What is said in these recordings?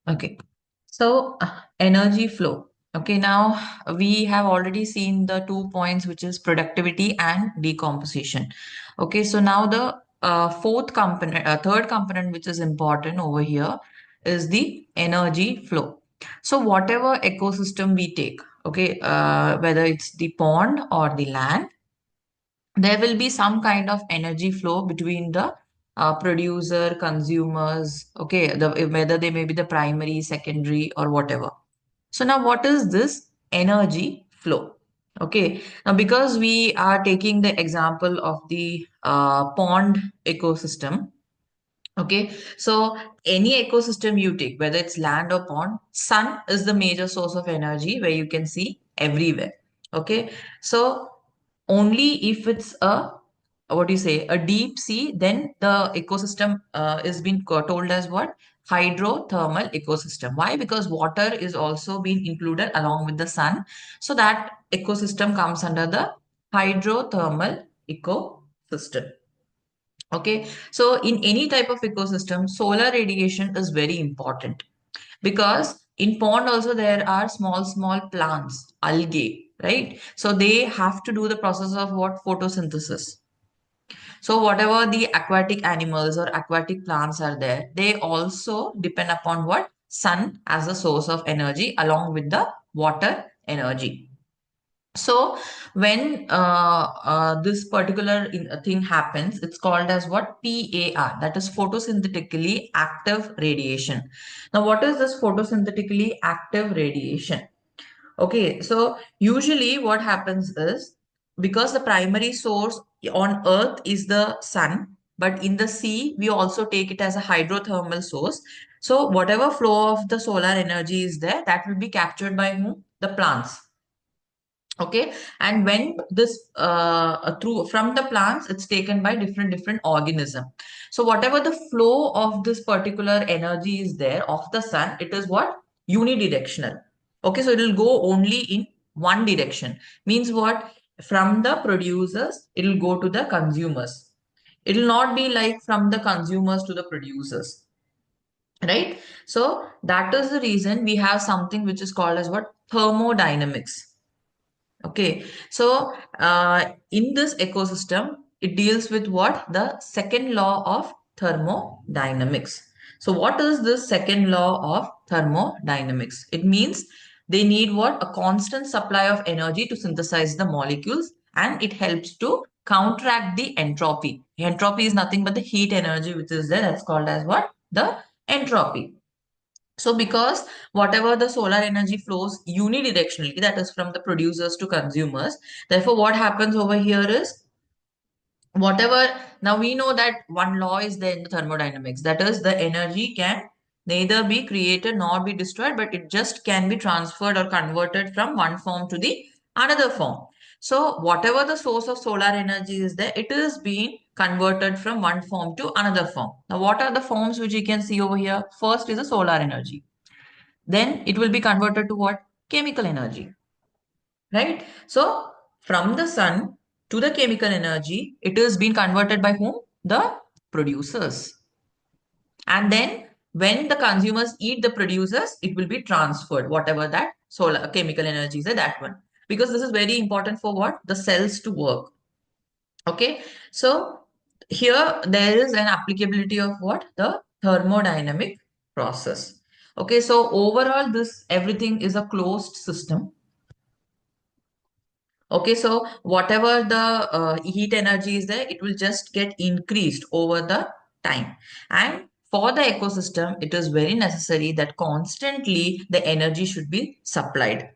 Okay. So energy flow. Okay, now we have already seen the 2 points, which is productivity and decomposition. Okay, so now the third component, which is important over here, is the energy flow. So whatever ecosystem we take, okay, whether it's the pond or the land, there will be some kind of energy flow between the producer, consumers, okay, whether they may be the primary, secondary, or whatever. So now what is this energy flow? Okay, now because we are taking the example of the pond ecosystem, okay, so any ecosystem you take, whether it's land or pond, sun is the major source of energy where you can see everywhere. Okay, so only if it's a what do you say a deep sea, then the ecosystem is being told as what hydrothermal ecosystem. Why? Because water is also being included along with the sun, so that ecosystem comes under the hydrothermal ecosystem. Okay, so in any type of ecosystem, solar radiation is very important, because in pond also there are small plants, algae, right? So they have to do the process of what photosynthesis. So whatever the aquatic animals or aquatic plants are there, they also depend upon what sun as a source of energy along with the water energy. So when this particular thing happens, it's called as what PAR, that is photosynthetically active radiation. Now, what is this photosynthetically active radiation? Okay, so usually what happens is, because the primary source on Earth is the sun, but in the sea, we also take it as a hydrothermal source. So whatever flow of the solar energy is there, that will be captured by whom? The plants. Okay, and when this through from the plants, it's taken by different organism. So whatever the flow of this particular energy is there of the sun, it is what unidirectional. Okay, so it will go only in one direction. Means what? From the producers it will go to the consumers. It will not be like from the consumers to the producers, right? So that is the reason we have something which is called as what thermodynamics. Okay, so in this ecosystem, it deals with what? The second law of thermodynamics. So what is this second law of thermodynamics? It means they need what? A constant supply of energy to synthesize the molecules, and it helps to counteract the entropy. Entropy is nothing but the heat energy which is there. That's called as what? The entropy. So because whatever the solar energy flows unidirectionally, that is from the producers to consumers, therefore what happens over here is whatever, now we know that one law is there in the thermodynamics, that is the energy can neither be created nor be destroyed, but it just can be transferred or converted from one form to the another form. So whatever the source of solar energy is there, it is being converted from one form to another form. Now what are the forms which you can see over here? First is the solar energy, then it will be converted to what? Chemical energy, right? So from the sun to the chemical energy, it is being converted by whom? The producers. And then when the consumers eat the producers, it will be transferred, whatever that solar chemical energy is, that one. Because this is very important for what? The cells to work. Okay. So here there is an applicability of what? The thermodynamic process. Okay. So overall, this everything is a closed system. Okay. So whatever the heat energy is there, it will just get increased over the time. And for the ecosystem, it is very necessary that constantly the energy should be supplied,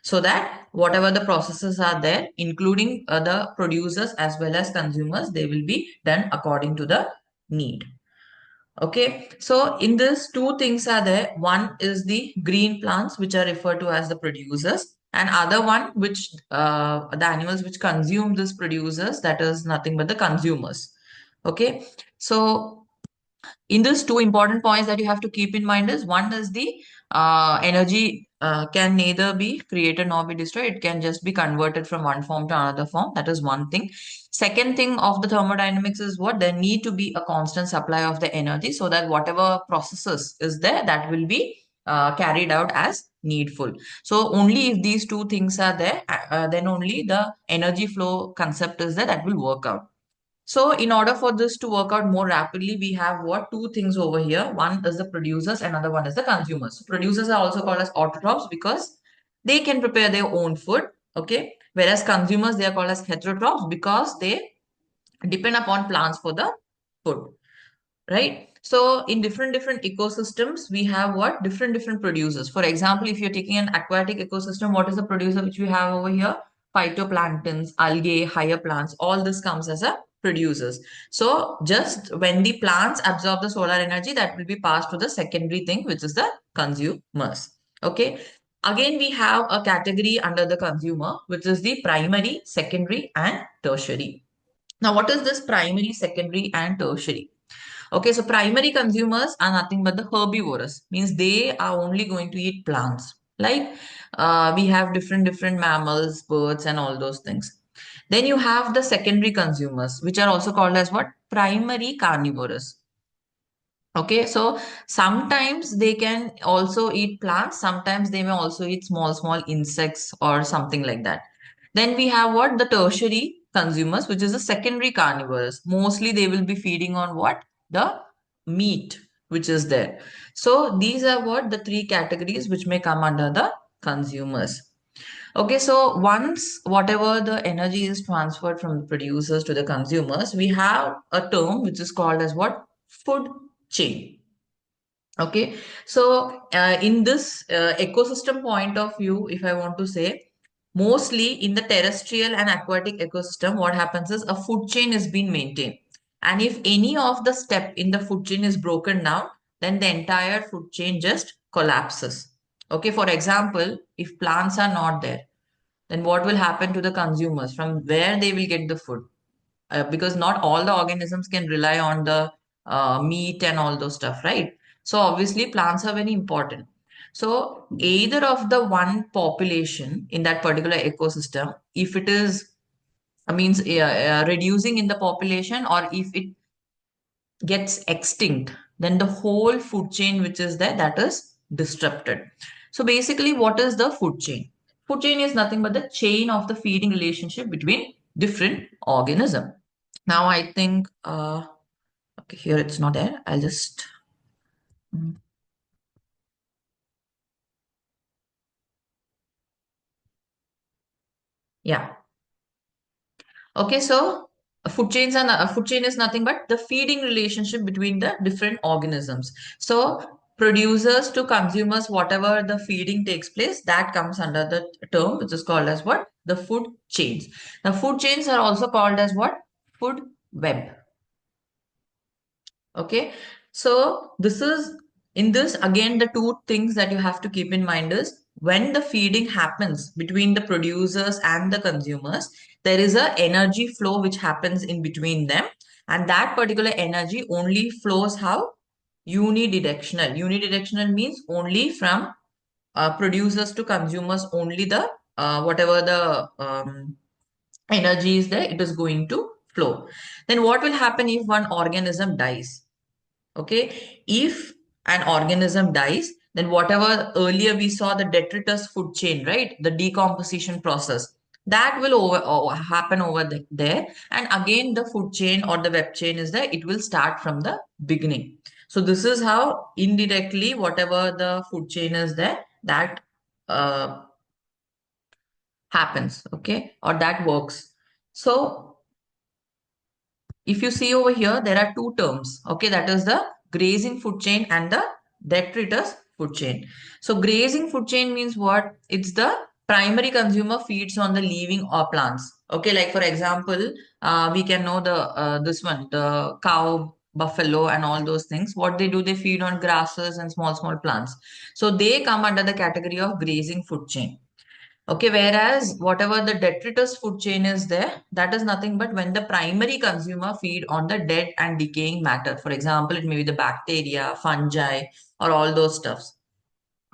so that whatever the processes are there, including the producers as well as consumers, they will be done according to the need. Okay, so in this, two things are there. One is the green plants, which are referred to as the producers, and other one which the animals which consume these producers, that is nothing but the consumers. Okay, so in this, two important points that you have to keep in mind is, one is the energy can neither be created nor be destroyed. It can just be converted from one form to another form. That is one thing. Second thing of the thermodynamics is what? There need to be a constant supply of the energy, so that whatever processes is there, that will be carried out as needful. So only if these two things are there, then only the energy flow concept is there that will work out. So in order for this to work out more rapidly, we have what two things over here. One is the producers, another one is the consumers. Producers are also called as autotrophs because they can prepare their own food. Okay. Whereas consumers, they are called as heterotrophs because they depend upon plants for the food, right? So in different ecosystems, we have what different producers. For example, if you're taking an aquatic ecosystem, what is the producer which we have over here? Phytoplanktons, algae, higher plants, all this comes as a producers. So just when the plants absorb the solar energy, that will be passed to the secondary thing, which is the consumers. Okay. Again, we have a category under the consumer, which is the primary, secondary, and tertiary. Now, what is this primary, secondary, and tertiary? Okay, so primary consumers are nothing but the herbivorous, means they are only going to eat plants. Like we have different mammals, birds, and all those things. Then you have the secondary consumers, which are also called as what? Primary carnivorous. Okay, so sometimes they can also eat plants, sometimes they may also eat small insects or something like that. Then we have what? The tertiary consumers, which is the secondary carnivores. Mostly they will be feeding on what? The meat, which is there. So these are what? The three categories which may come under the consumers. Okay, so once whatever the energy is transferred from the producers to the consumers, we have a term which is called as what? Food chain. Okay, so in this ecosystem point of view, if I want to say, mostly in the terrestrial and aquatic ecosystem, what happens is a food chain is being maintained. And if any of the step in the food chain is broken down, then the entire food chain just collapses. Okay, for example, if plants are not there, then what will happen to the consumers? From where they will get the food? Because not all the organisms can rely on the meat and all those stuff, right? So obviously plants are very important. So either of the one population in that particular ecosystem, if it is means reducing in the population, or if it gets extinct, then the whole food chain which is there, that is disrupted. So basically, what is the food chain? Food chain is nothing but the chain of the feeding relationship between different organisms. Now I think, okay, here it's not there. I'll just, yeah. Okay, so a food chain is nothing but the feeding relationship between the different organisms. So producers to consumers, whatever the feeding takes place, that comes under the term which is called as what? The food chains. Now food chains are also called as what? Food web. Okay, so this is in this again the two things that you have to keep in mind is when the feeding happens between the producers and the consumers, there is a energy flow which happens in between them, and that particular energy only flows how? Unidirectional. Unidirectional means only from producers to consumers, only the whatever the energy is there, it is going to flow. Then what will happen if one organism dies? Okay, if an organism dies, then whatever earlier we saw the detritus food chain, right? The decomposition process that will happen over there. And again, the food chain or the web chain is there. It will start from the beginning. So this is how indirectly whatever the food chain is there, that uh, happens, okay, or that works. So if you see over here, there are two terms. Okay, that is the grazing food chain and the detritus food chain. So grazing food chain means what? It's the primary consumer feeds on the living or plants. Okay, like for example, we can know the this one, the cow, buffalo, and all those things. What they do, they feed on grasses and small plants. So they come under the category of grazing food chain. Okay, whereas whatever the detritus food chain is there, that is nothing but when the primary consumer feed on the dead and decaying matter. For example, it may be the bacteria, fungi, or all those stuffs.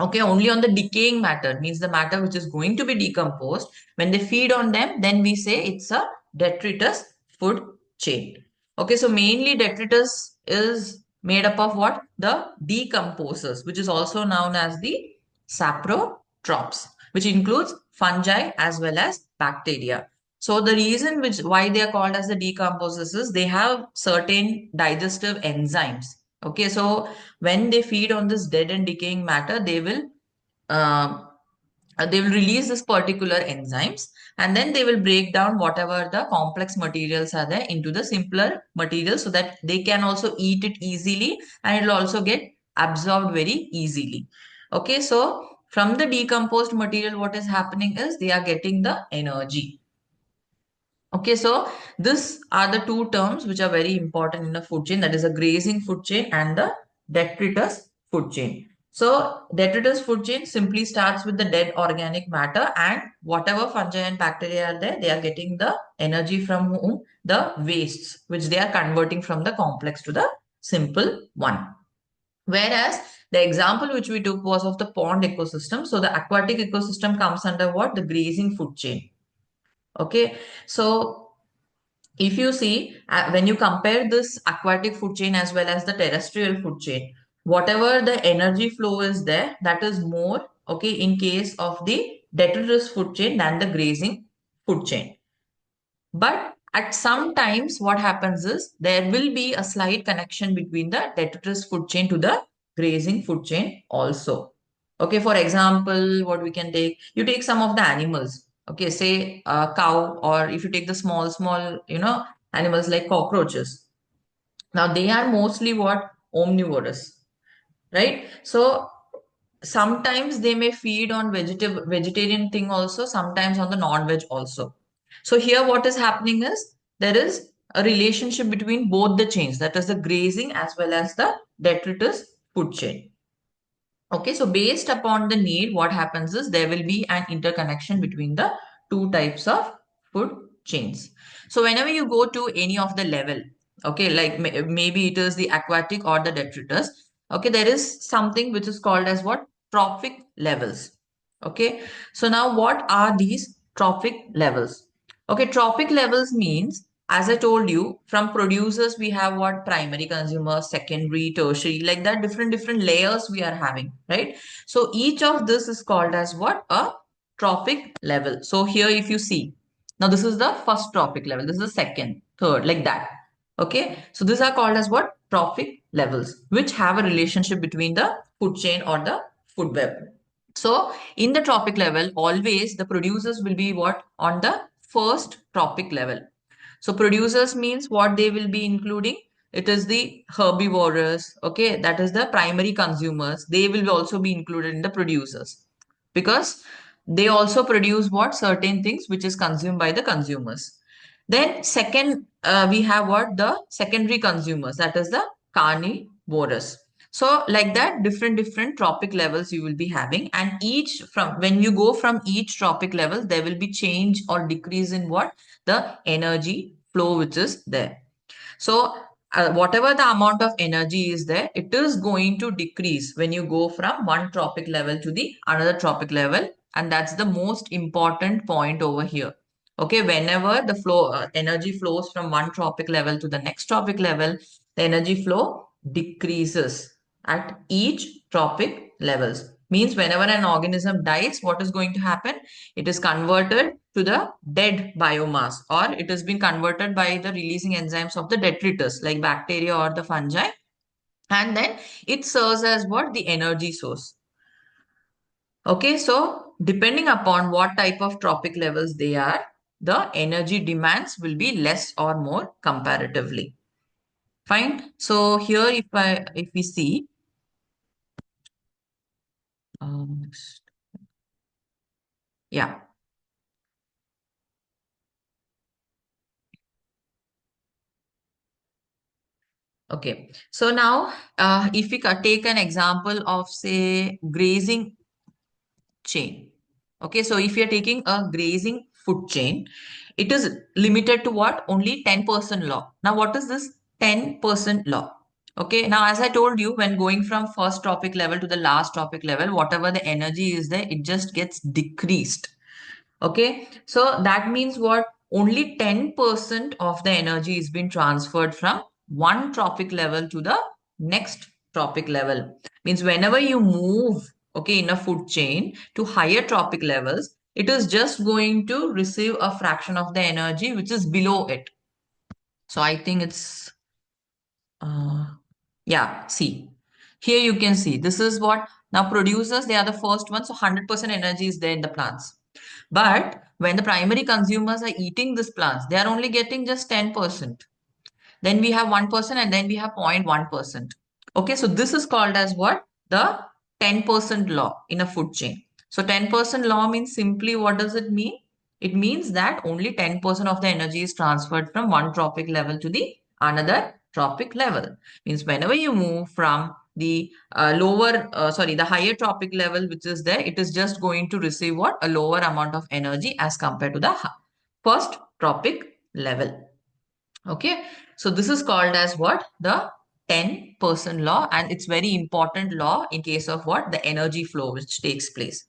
Okay, only on the decaying matter, means the matter which is going to be decomposed. When they feed on them, then we say it's a detritus food chain. Okay, so mainly detritus is made up of what? The decomposers, which is also known as the saprotrophs, which includes fungi as well as bacteria. So the reason which why they are called as the decomposers is they have certain digestive enzymes. Okay, so when they feed on this dead and decaying matter, uh, they will release this particular enzymes, and then they will break down whatever the complex materials are there into the simpler materials so that they can also eat it easily and it will also get absorbed very easily. Okay, so from the decomposed material, what is happening is they are getting the energy. Okay, so these are the two terms which are very important in the food chain, that is a grazing food chain and the detritus food chain. So detritus food chain simply starts with the dead organic matter, and whatever fungi and bacteria are there, they are getting the energy from whom? The wastes, which they are converting from the complex to the simple one. Whereas the example which we took was of the pond ecosystem. So the aquatic ecosystem comes under what? The grazing food chain. Okay, so if you see, when you compare this aquatic food chain as well as the terrestrial food chain, whatever the energy flow is there, that is more, okay, in case of the detritus food chain than the grazing food chain. But at some times, what happens is there will be a slight connection between the detritus food chain to the grazing food chain also. Okay, for example, what we can take, you take some of the animals. Okay, say a cow, or if you take the small, animals like cockroaches. Now they are mostly what? Omnivorous, right? So sometimes they may feed on vegetarian thing also, sometimes on the non-veg also. So here what is happening is there is a relationship between both the chains, that is the grazing as well as the detritus food chain. Okay, so based upon the need, what happens is there will be an interconnection between the two types of food chains. So whenever you go to any of the level, okay, like maybe it is the aquatic or the detritus, okay, there is something which is called as what? Trophic levels. Okay, so now what are these trophic levels? Okay, trophic levels means, as I told you, from producers we have what? Primary consumers, secondary, tertiary, like that, different layers we are having, right? So each of this is called as what? A trophic level. So here if you see, now this is the first trophic level, this is the second, third, like that. Okay, so these are called as what? Trophic levels, which have a relationship between the food chain or the food web. So in the trophic level, always the producers will be what? On the first trophic level. So producers means what they will be including? It is the herbivorous, okay, that is the primary consumers. They will also be included in the producers because they also produce what? Certain things which is consumed by the consumers. Then second, we have what? The secondary consumers, that is the carnivorous. So like that, different trophic levels you will be having, and each from when you go from each trophic level, there will be change or decrease in what? The energy flow which is there. So whatever the amount of energy is there, it is going to decrease when you go from one trophic level to the another trophic level, and that's the most important point over here. Okay, whenever the flow energy flows from one trophic level to the next trophic level, the energy flow decreases at each trophic levels. Means whenever an organism dies, what is going to happen? It is converted to the dead biomass, or it has been converted by the releasing enzymes of the detritus like bacteria or the fungi, and then it serves as what? The energy source. Okay, so depending upon what type of trophic levels they are, the energy demands will be less or more comparatively. Fine. So here if we see, next. Yeah. Okay. So now, if we take an example of, say, grazing chain. Okay. So if you're taking a grazing food chain, it is limited to what? Only 10% law. Now, what is this 10% law? Okay. Now, as I told you, when going from first topic level to the last topic level, whatever the energy is there, it just gets decreased. Okay, so that means what? Only 10% of the energy is being transferred from one trophic level to the next tropic level. Means whenever you move, okay, in a food chain to higher tropic levels, it is just going to receive a fraction of the energy which is below it. So I think it's uh, yeah, see. Here you can see this is what now producers, they are the first ones. So 100% energy is there in the plants. But when the primary consumers are eating these plants, they are only getting just 10%. Then we have 1% and then we have 0.1%. Okay, so this is called as what? The 10% law in a food chain. So 10% law means simply what does it mean? It means that only 10% of the energy is transferred from one tropic level to the another tropic level. Means whenever you move from the the higher tropic level which is there, it is just going to receive what? A lower amount of energy as compared to the first tropic level. Okay, so this is called as what? The 10% law, and it's very important law in case of what? The energy flow which takes place.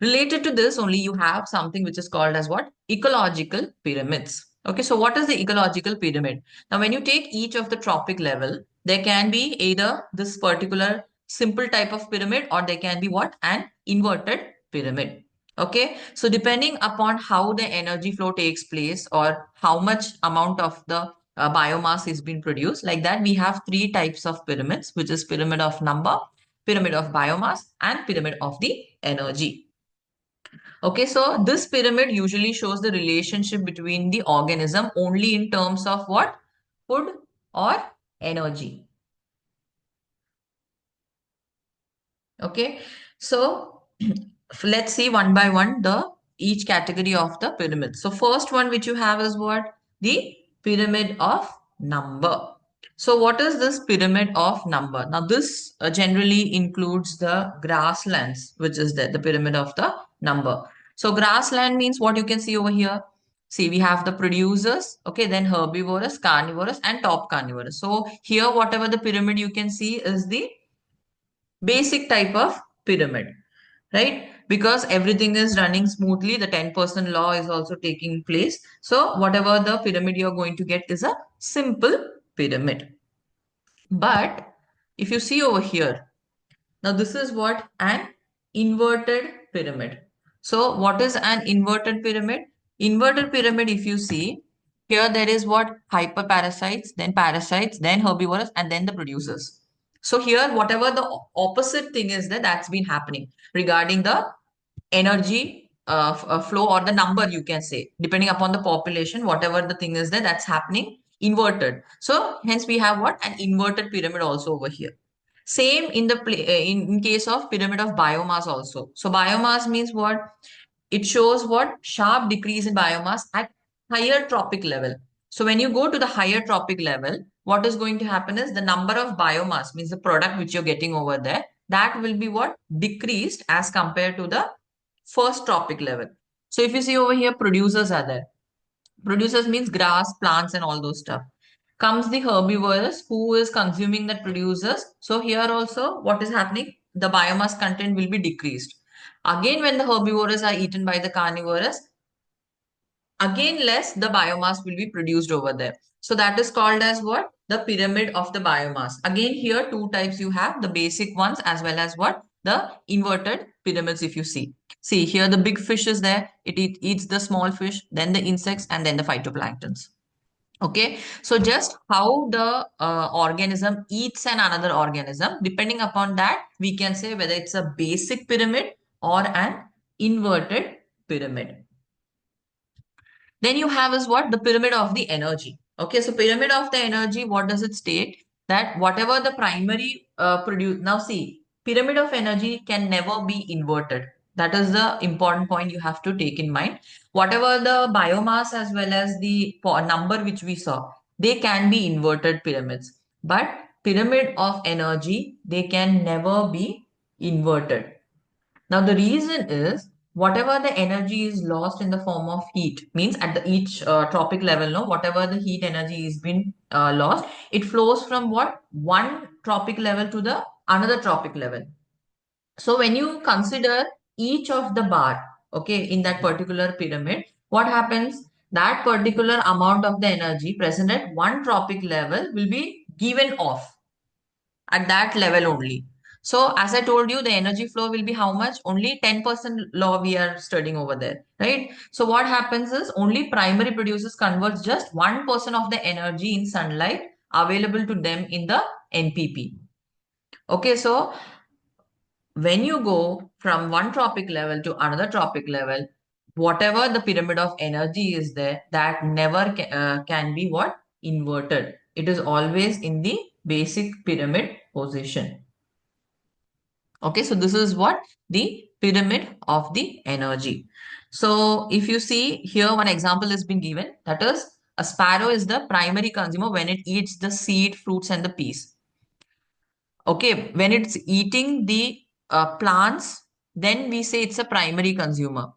Related to this only, you have something which is called as what? Ecological pyramids. Okay, so what is the ecological pyramid? Now, when you take each of the tropic level, there can be either this particular simple type of pyramid or there can be what? An inverted pyramid. Okay, so depending upon how the energy flow takes place or how much amount of the biomass is being produced, like that, we have three types of pyramids, which is pyramid of number, pyramid of biomass, and pyramid of the energy. Okay, so this pyramid usually shows the relationship between the organism only in terms of what? Food or energy. Okay, so let's see one by one the each category of the pyramid. So first one which you have is what? The pyramid of number. So what is this pyramid of number? Now this generally includes the grasslands, which is the pyramid of the number. So grassland means what you can see over here. See, we have the producers, okay, then herbivorous, carnivorous, and top carnivorous. So here, whatever the pyramid you can see is the basic type of pyramid, right? Because everything is running smoothly, the 10% law is also taking place. So whatever the pyramid you're going to get is a simple pyramid. But if you see over here, now this is what? An inverted pyramid. So what is an inverted pyramid? Inverted pyramid, if you see, here there is what? Hyperparasites, then parasites, then herbivores, and then the producers. So here, whatever the opposite thing is that that's been happening regarding the energy flow or the number you can say, depending upon the population, whatever the thing is that that's happening inverted. So hence we have what? An inverted pyramid also over here. Same in the in case of pyramid of biomass also. So biomass means what? It shows what? Sharp decrease in biomass at higher tropic level. So when you go to the higher tropic level, what is going to happen is the number of biomass, means the product which you're getting over there, that will be what? Decreased as compared to the first tropic level. So if you see over here, producers are there. Producers means grass, plants, and all those stuff. Comes the herbivores who is consuming that producers. So here also, what is happening? The biomass content will be decreased. Again, when the herbivores are eaten by the carnivores, again less the biomass will be produced over there. So that is called as what? The pyramid of the biomass. Again, here two types you have, the basic ones as well as what? The inverted pyramids if you see. See here the big fish is there. It eats the small fish, then the insects, and then the phytoplanktons. Okay, so just how the organism eats an another organism, depending upon that, we can say whether it's a basic pyramid or an inverted pyramid. Then you have is what? The pyramid of the energy. Okay, so pyramid of the energy, what does it state? That whatever the primary produce, now see, pyramid of energy can never be inverted. That is the important point you have to take in mind. Whatever the biomass as well as the number which we saw, they can be inverted pyramids. But pyramid of energy, they can never be inverted. Now, the reason is whatever the energy is lost in the form of heat, means at the each tropic level, no, whatever the heat energy is been lost, it flows from what? One tropic level to the another tropic level. So when you consider each of the bar, okay, in that particular pyramid, what happens? That particular amount of the energy present at one tropic level will be given off. at that level only. So as I told you, the energy flow will be how much? Only 10% law we are studying over there, right? So what happens is only primary producers converts just 1% of the energy in sunlight available to them in the NPP. Okay, so when you go from one tropic level to another tropic level, whatever the pyramid of energy is there, that never can be what? Inverted. It is always in the basic pyramid position. Okay, so this is what? The pyramid of the energy. So if you see here, one example has been given. That is, a sparrow is the primary consumer when it eats the seed, fruits, and the peas. Okay, when it's eating the plants, then we say it's a primary consumer.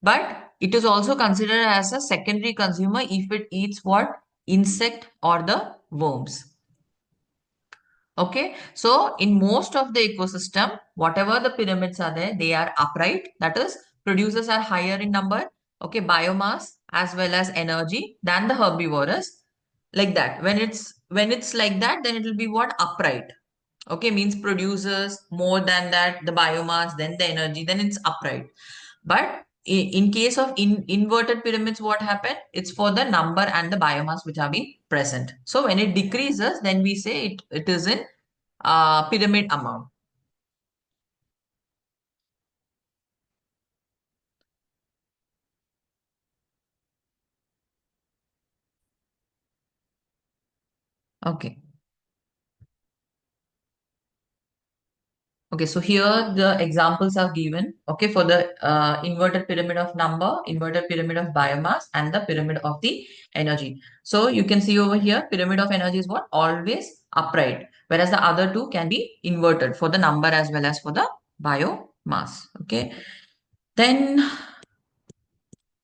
But it is also considered as a secondary consumer if it eats what? Insect or the worms. Okay, so in most of the ecosystem, whatever the pyramids are there, they are upright. That is, producers are higher in number, okay, biomass as well as energy than the herbivorous. Like that. When it's like that, then it will be what? Upright. Okay, means producers more than that, the biomass, then the energy, then it's upright. But in case of inverted pyramids, what happened? It's for the number and the biomass which are being present. So when it decreases, then we say it is in pyramid amount. Okay. Okay, so here the examples are given, okay, for the inverted pyramid of number, inverted pyramid of biomass, and the pyramid of the energy. So you can see over here, pyramid of energy is what? Always upright, whereas the other two can be inverted for the number as well as for the biomass. Okay. Then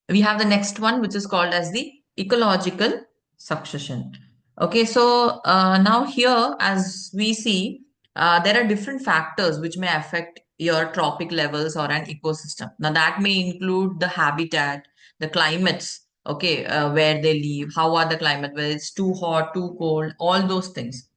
we have the next one, which is called as the ecological succession. Okay, so now here, as we see, there are different factors which may affect your trophic levels or an ecosystem. Now, that may include the habitat, the climates, okay, where they live, how are the climate, whether it's too hot, too cold, all those things.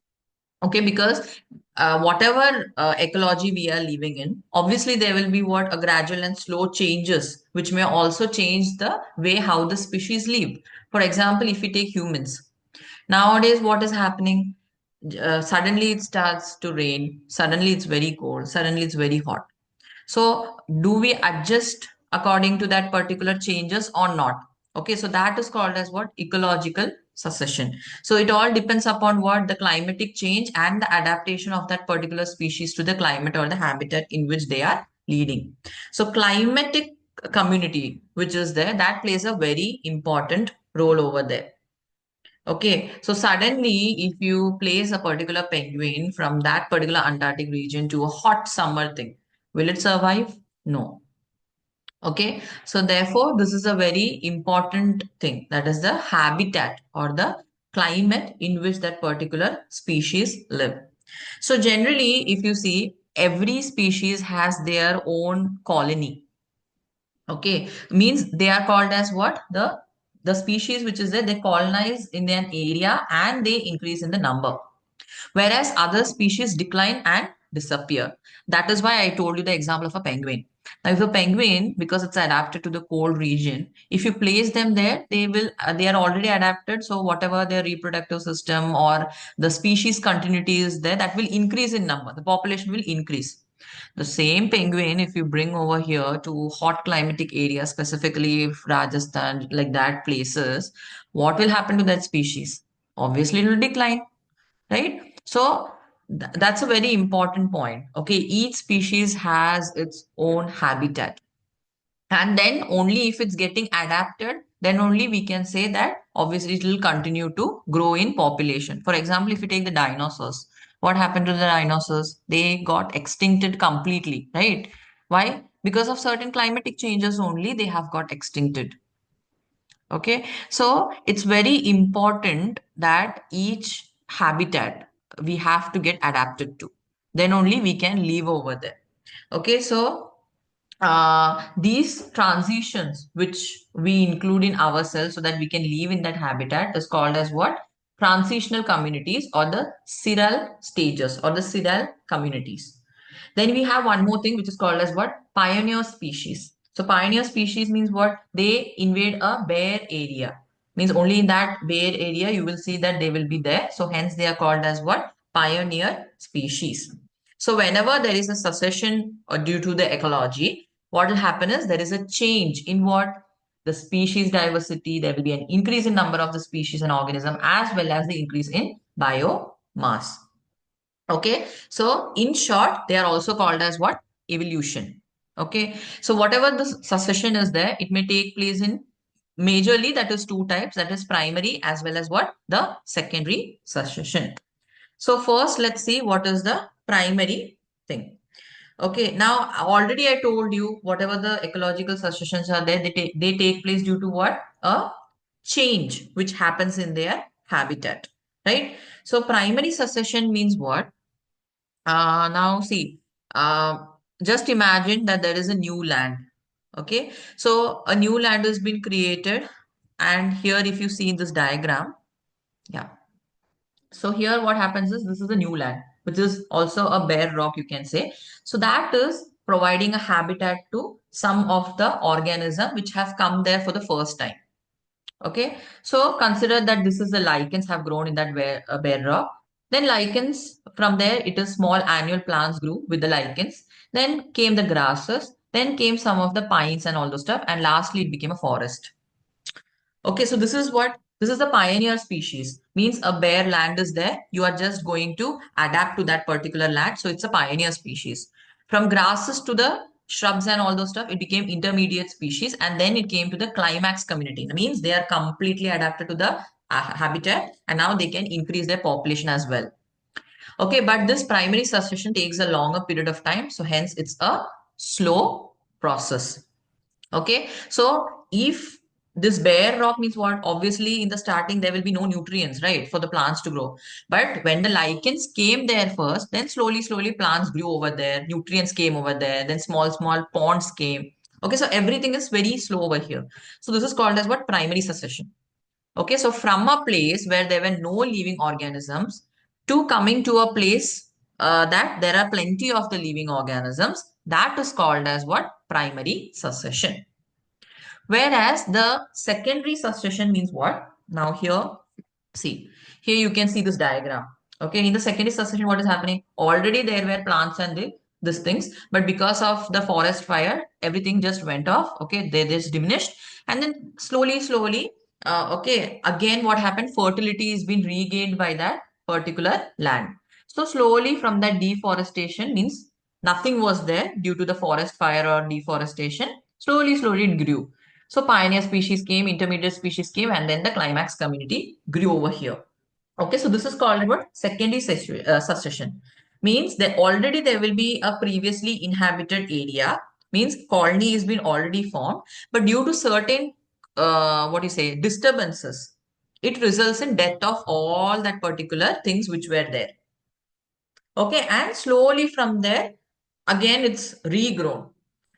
Okay, because whatever ecology we are living in, obviously there will be what? A gradual and slow changes, which may also change the way how the species live. For example, if we take humans, nowadays what is happening? Suddenly it starts to rain, suddenly it's very cold, suddenly it's very hot. So do we adjust according to that particular changes or not? Okay, so that is called as what? Ecological succession. So it all depends upon what? The climatic change and the adaptation of that particular species to the climate or the habitat in which they are leading. So climatic community, which is there, that plays a very important role over there. Okay, so suddenly, if you place a particular penguin from that particular Antarctic region to a hot summer thing, will it survive? No. Okay, so therefore, this is a very important thing, that is the habitat or the climate in which that particular species live. So generally, if you see, every species has their own colony. Okay, means they are called as what? The species which is there, they colonize in an area and they increase in the number, whereas other species decline and disappear. That is why I told you the example of a penguin. Now, if a penguin, because it's adapted to the cold region, if you place them there, they are already adapted. So whatever their reproductive system or the species continuity is there, that will increase in number. The population will increase. The same penguin, if you bring over here to hot climatic areas, specifically Rajasthan, like that places, what will happen to that species? Obviously, it will decline, right? So that's a very important point. Okay, each species has its own habitat, and then only if it's getting adapted, then only we can say that obviously it will continue to grow in population. For example, if you take the dinosaurs, what happened to the dinosaurs? They got extincted completely, right? Why? Because of certain climatic changes only they have got extincted. Okay, so it's very important that each habitat we have to get adapted to. Then only we can live over there. Okay, so these transitions which we include in ourselves so that we can live in that habitat is called as what? transitional communities or the Siral stages or the Siral communities. Then we have one more thing which is called as what? Pioneer species. So pioneer species means what? They invade a bare area. Means only in that bare area you will see that they will be there. So hence they are called as what? Pioneer species. So whenever there is a succession or due to the ecology, what will happen is there is a change in what? The species diversity. There will be an increase in number of the species and organism as well as the increase in biomass. Okay, so in short, they are also called as what? Evolution. Okay, so whatever the succession is there, it may take place in majorly that is two types, that is primary as well as what? The secondary succession. So first, let's see what is the primary thing. Okay, now already I told you whatever the ecological successions are there, they take place due to what? A change which happens in their habitat, right? So primary succession means what? Now see, uh, just imagine that there is a new land. Okay, so a new land has been created, and here if you see in this diagram, yeah. So here what happens is this is a new land, which is also a bare rock, you can say. So that is providing a habitat to some of the organism which have come there for the first time. Okay, so consider that this is the lichens have grown in that bare rock. Then lichens, from there it is small annual plants grew with the lichens. Then came the grasses. Then came some of the pines and all those stuff. And lastly, it became a forest. Okay, so this is what this is the pioneer species. Means a bare land is there. You are just going to adapt to that particular land. So it's a pioneer species. From grasses to the shrubs and all those stuff, it became intermediate species, and then it came to the climax community. That means they are completely adapted to the habitat, and now they can increase their population as well. Okay, but this primary succession takes a longer period of time, so hence it's a slow process. Okay, so if this bare rock means what? Obviously, in the starting, there will be no nutrients, right, for the plants to grow. But when the lichens came there first, then slowly, slowly plants grew over there, nutrients came over there, then small, small ponds came. Okay, so everything is very slow over here. So this is called as what? Primary succession. Okay, so from a place where there were no living organisms to coming to a place that there are plenty of the living organisms, that is called as what? Primary succession. Whereas the secondary succession means what? Now here, see, here you can see this diagram. Okay, in the secondary succession, what is happening? Already there were plants and these things, but because of the forest fire, everything just went off. Okay, they just diminished, and then slowly, slowly, okay, again, what happened? Fertility is being regained by that particular land. So slowly, from that deforestation means nothing was there due to the forest fire or deforestation. Slowly, slowly, it grew. So pioneer species came, intermediate species came, and then the climax community grew over here. Okay, so this is called what? Secondary succession. Means that already there will be a previously inhabited area. Means colony has been already formed, but due to certain what do you say disturbances, it results in death of all that particular things which were there. Okay, and slowly from there, again it's regrown.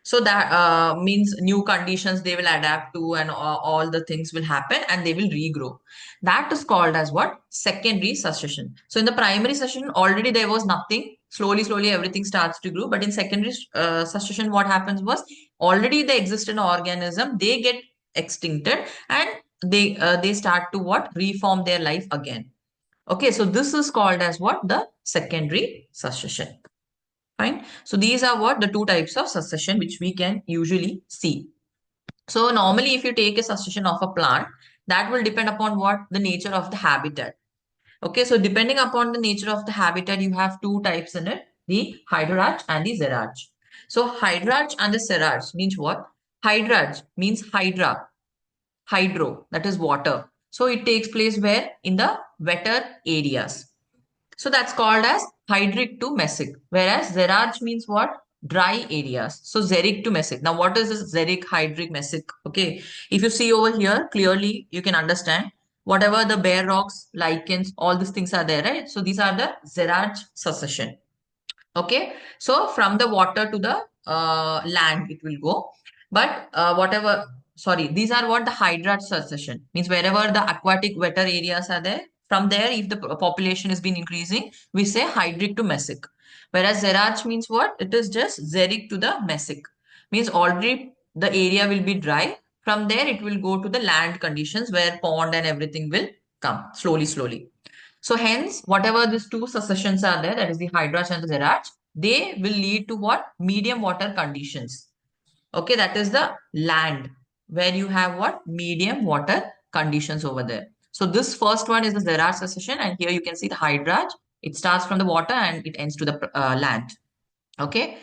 So that means new conditions they will adapt to, and all the things will happen and they will regrow. That is called as what? Secondary succession. So in the primary succession, already there was nothing. Slowly, slowly everything starts to grow. But in secondary succession, what happens was already the existing organism, they get extincted, and they start to what? Reform their life again. Okay, so this is called as what? The secondary succession. Fine. So these are what? The two types of succession which we can usually see. So normally if you take a succession of a plant, that will depend upon what? The nature of the habitat. Okay, so depending upon the nature of the habitat, you have two types in it, the hydrarch and the xerarch. So hydrarch and the xerarch means what? Hydrarch means hydro, that is water. So it takes place where? In the wetter areas. So that's called as hydric to mesic. Whereas xerarch means what? Dry areas. So xeric to mesic. Now what is this xeric, hydric, mesic? Okay. If you see over here, clearly you can understand whatever the bare rocks, lichens, all these things are there, right? So these are the xerarch succession. Okay, so from the water to the land it will go, but whatever, sorry, these are what? The hydrate succession means wherever the aquatic wetter areas are there, From there, if the population has been increasing, we say hydric to mesic. Whereas xerarch means what? It is just xeric to the mesic. Means already the area will be dry. From there, it will go to the land conditions where pond and everything will come slowly, slowly. So hence, whatever these two successions are there, that is the hydrach and the xerarch, they will lead to what? Medium water conditions. Okay, that is the land where you have what? Medium water conditions over there. So this first one is the xerarch succession, and here you can see the hydrach. It starts from the water and it ends to the land. Okay.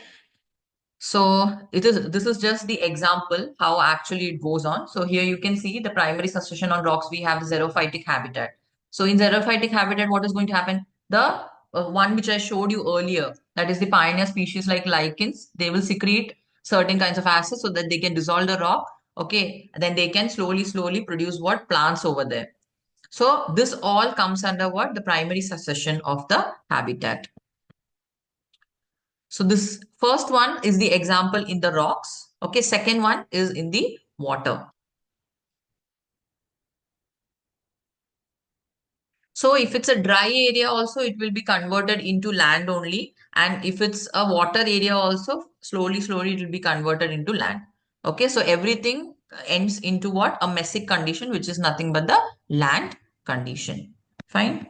So this is just the example how actually it goes on. So here you can see the primary succession on rocks. We have the xerophytic habitat. So in xerophytic habitat, what is going to happen? The one which I showed you earlier, that is the pioneer species like lichens, they will secrete certain kinds of acids so that they can dissolve the rock. Okay, then they can slowly, slowly produce what? Plants over there. So this all comes under what? The primary succession of the habitat. So this first one is the example in the rocks. Okay, second one is in the water. So if it's a dry area also, it will be converted into land only. And if it's a water area also, slowly, slowly it will be converted into land. Okay, so everything ends into what? A mesic condition, which is nothing but the land condition. Fine.